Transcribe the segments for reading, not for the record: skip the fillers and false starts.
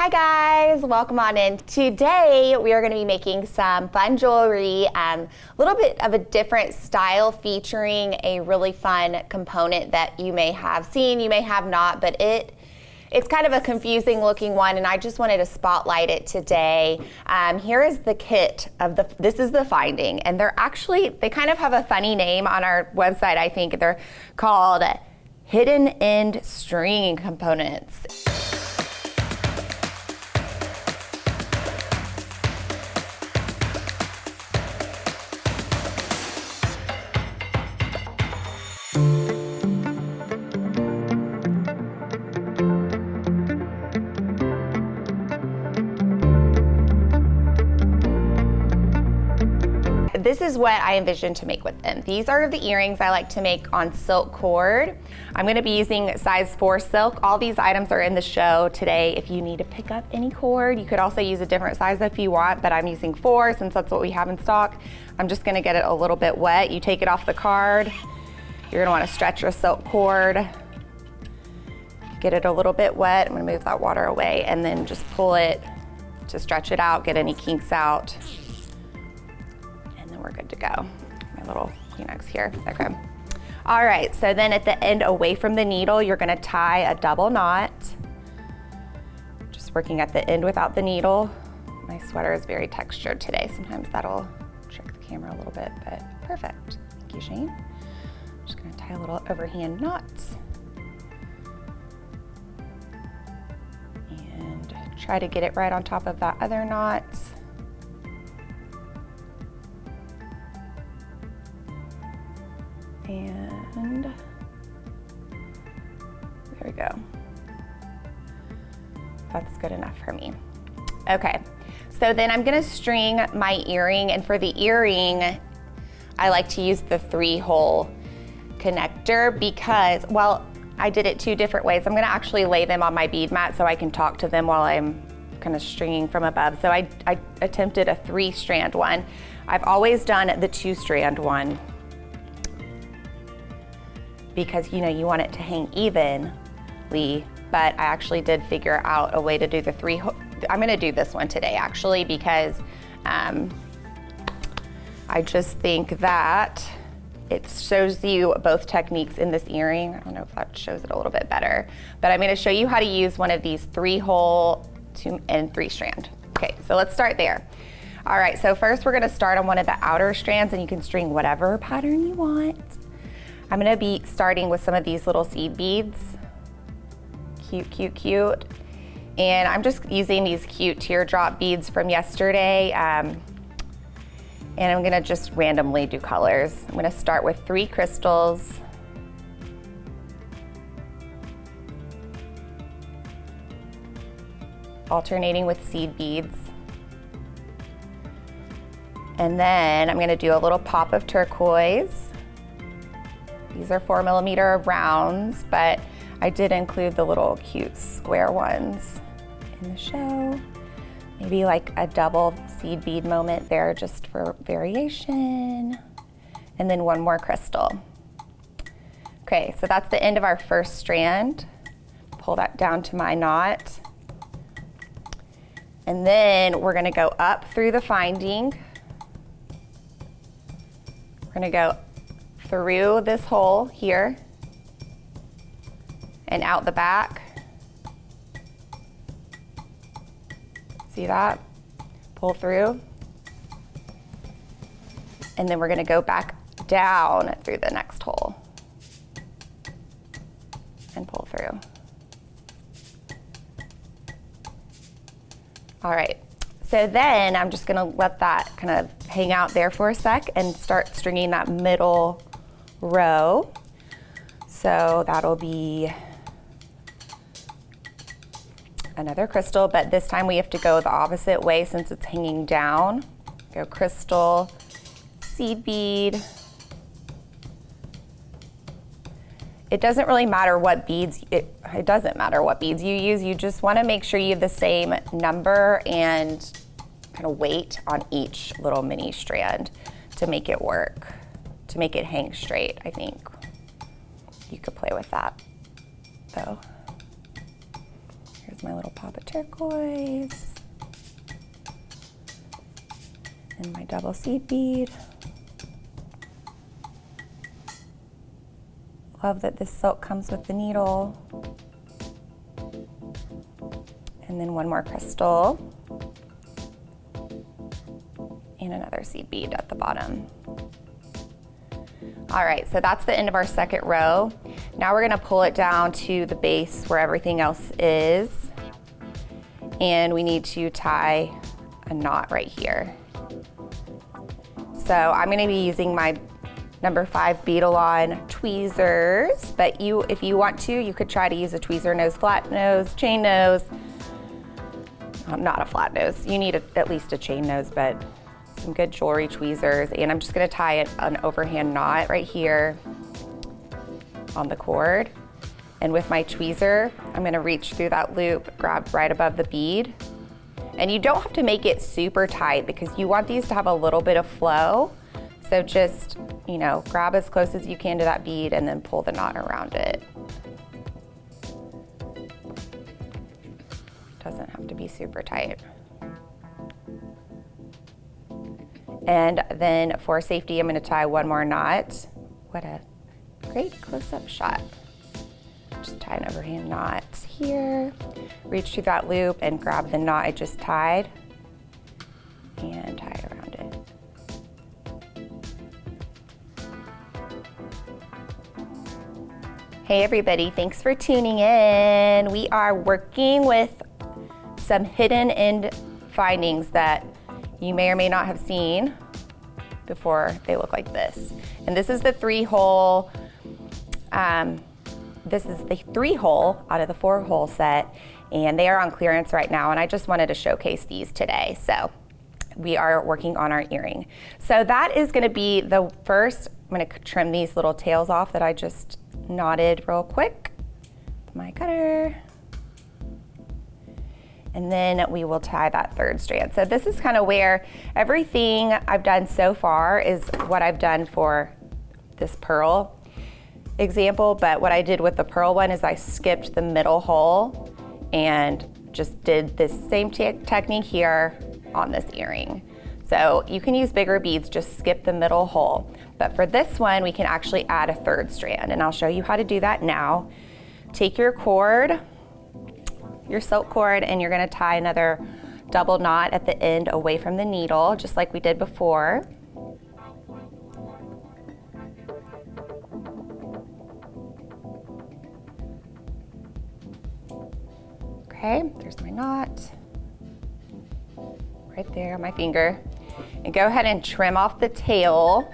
Hi guys, welcome on in. Today we are going to be making some fun jewelry, a little bit of a different style featuring a really fun component that you may have seen, you may have not, but it's kind of a confusing looking one and I just wanted to spotlight it today. Here is the kit of this is the finding, and they kind of have a funny name on our website, I think. They're called hidden end stringing components. This is what I envision to make with them. These are the earrings I like to make on silk cord. I'm gonna be using size 4 silk. All these items are in the show today. If you need to pick up any cord, you could also use a different size if you want, but I'm using 4 since that's what we have in stock. I'm just gonna get it a little bit wet. You take it off the card. You're gonna wanna stretch your silk cord. Get it a little bit wet. I'm gonna move that water away and then just pull it to stretch it out, get any kinks out. We're good to go. My little Kleenex here. Okay. All right, so then at the end, away from the needle, you're gonna tie a double knot. Just working at the end without the needle. My sweater is very textured today. Sometimes that'll trick the camera a little bit, but perfect. Thank you, Shane. Just gonna tie a little overhand knot. And try to get it right on top of that other knot. And there we go. That's good enough for me. Okay, so then I'm gonna string my earring, and for the earring, I like to use the 3-hole connector because, well, I did it 2 different ways. I'm gonna actually lay them on my bead mat so I can talk to them while I'm kind of stringing from above. So I attempted a 3-strand one. I've always done the 2-strand one, because you want it to hang evenly, but I actually did figure out a way to do the 3. I'm gonna do this one today actually because I just think that it shows you both techniques in this earring. I don't know if that shows it a little bit better, but I'm gonna show you how to use one of these 3-hole and 3-strand. Okay, so let's start there. All right, so first we're gonna start on one of the outer strands, and you can string whatever pattern you want. I'm gonna be starting with some of these little seed beads. Cute, cute, cute. And I'm just using these cute teardrop beads from yesterday. And I'm gonna just randomly do colors. I'm gonna start with 3 crystals. Alternating with seed beads. And then I'm gonna do a little pop of turquoise. These are 4mm rounds, but I did include the little cute square ones in the show. Maybe like a double seed bead moment there just for variation. And then 1 more crystal. Okay, so that's the end of our first strand. Pull that down to my knot. And then we're gonna go up through the finding. We're gonna go through this hole here and out the back. See that? Pull through. And then we're gonna go back down through the next hole and pull through. All right, so then I'm just gonna let that kind of hang out there for a sec and start stringing that middle row. So that'll be another crystal, but this time we have to go the opposite way since it's hanging down. Go crystal, seed bead. It doesn't really matter what beads, it doesn't matter what beads you use. You just want to make sure you have the same number and kind of weight on each little mini strand to make it work, to make it hang straight. I think you could play with that though. Here's There's my little pop of turquoise. And my double seed bead. Love that this silk comes with the needle. And then one more crystal. And another seed bead at the bottom. All right, so that's the end of our second row. Now we're gonna pull it down to the base where everything else is. And we need to tie a knot right here. So I'm gonna be using my number 5 beadle-on tweezers, but if you want to, you could try to use a tweezer nose, flat nose, chain nose. Not a flat nose. You need at least a chain nose, but some good jewelry tweezers. And I'm just gonna tie an overhand knot right here on the cord. And with my tweezer, I'm gonna reach through that loop, grab right above the bead. And you don't have to make it super tight because you want these to have a little bit of flow. So just, grab as close as you can to that bead and then pull the knot around it. Doesn't have to be super tight. And then for safety, I'm gonna tie one more knot. What a great close-up shot. Just tie an overhand knot here, reach through that loop and grab the knot I just tied and tie it around it. Hey everybody, thanks for tuning in. We are working with some hidden end findings that you may or may not have seen before. They look like this. And this is the 3-hole, this is the 3-hole out of the 4-hole set, and they are on clearance right now, and I just wanted to showcase these today. So we are working on our earring. So that is gonna be the first. I'm gonna trim these little tails off that I just knotted real quick with my cutter. And then we will tie that 3rd strand. So this is kind of where everything I've done so far is what I've done for this pearl example, but what I did with the pearl one is I skipped the middle hole and just did this same technique here on this earring. So you can use bigger beads, just skip the middle hole. But for this one, we can actually add a 3rd strand, and I'll show you how to do that now. Take your cord, your silk cord, and you're gonna tie another double knot at the end away from the needle, just like we did before. Okay, there's my knot. Right there on my finger. And go ahead and trim off the tail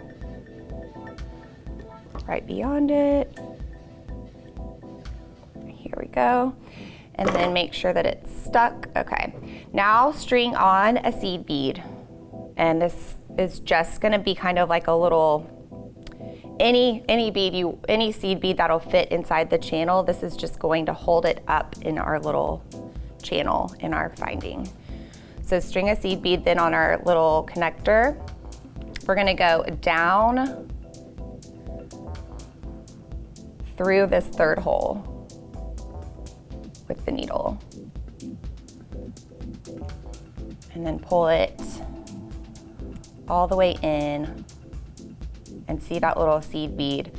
right beyond it. Here we go. And then make sure that it's stuck. Okay, now string on a seed bead. And this is just gonna be kind of like a little, any seed bead that'll fit inside the channel. This is just going to hold it up in our little channel in our finding. So string a seed bead then on our little connector. We're gonna go down through this 3rd hole with the needle. And then pull it all the way in, and see that little seed bead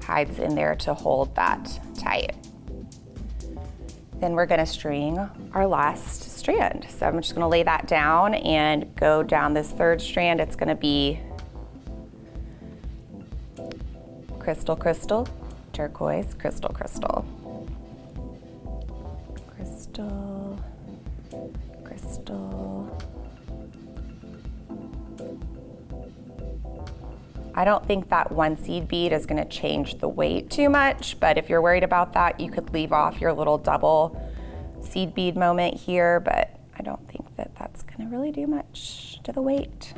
hides in there to hold that tight. Then we're gonna string our last strand. So I'm just gonna lay that down and go down this 3rd strand. It's gonna be crystal, crystal, turquoise, crystal, crystal. Crystal, crystal. I don't think that one seed bead is gonna change the weight too much, but if you're worried about that, you could leave off your little double seed bead moment here, but I don't think that that's gonna really do much to the weight.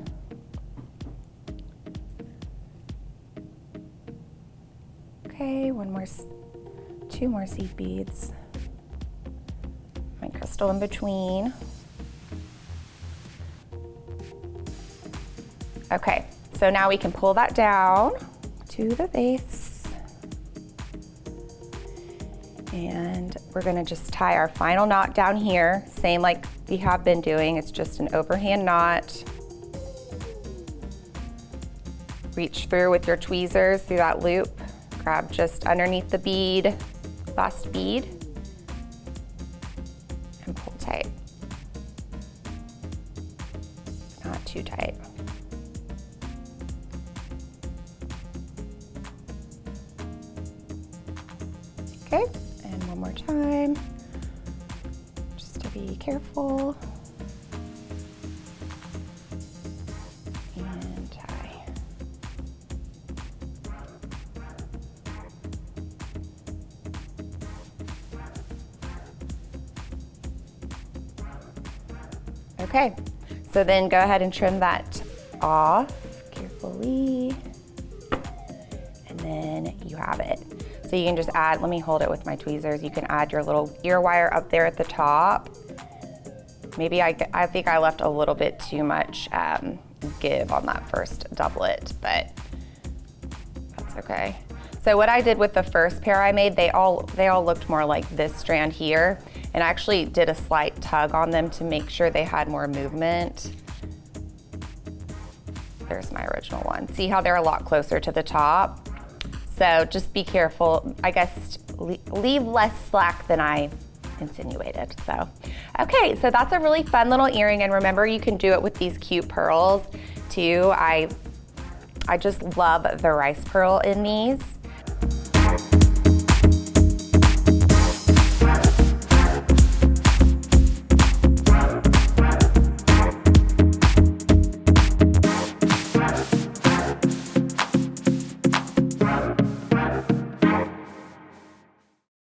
Okay, two more seed beads. My crystal in between. Okay, so now we can pull that down to the base. And we're gonna just tie our final knot down here, same like we have been doing. It's just an overhand knot. Reach through with your tweezers through that loop. Grab just underneath the bead, last bead, and pull tight. Not too tight. Okay, and one more time, just to be careful. And tie. Okay, so then go ahead and trim that off carefully, and then you have it. So you can just add, let me hold it with my tweezers, you can add your little ear wire up there at the top. Maybe I think I left a little bit too much give on that first doublet, but that's okay. So what I did with the first pair I made, they all looked more like this strand here, and I actually did a slight tug on them to make sure they had more movement. There's my original one. See how they're a lot closer to the top? So just be careful, I guess leave less slack than I insinuated. So, okay, so that's a really fun little earring, and remember you can do it with these cute pearls too. I just love the rice pearl in these.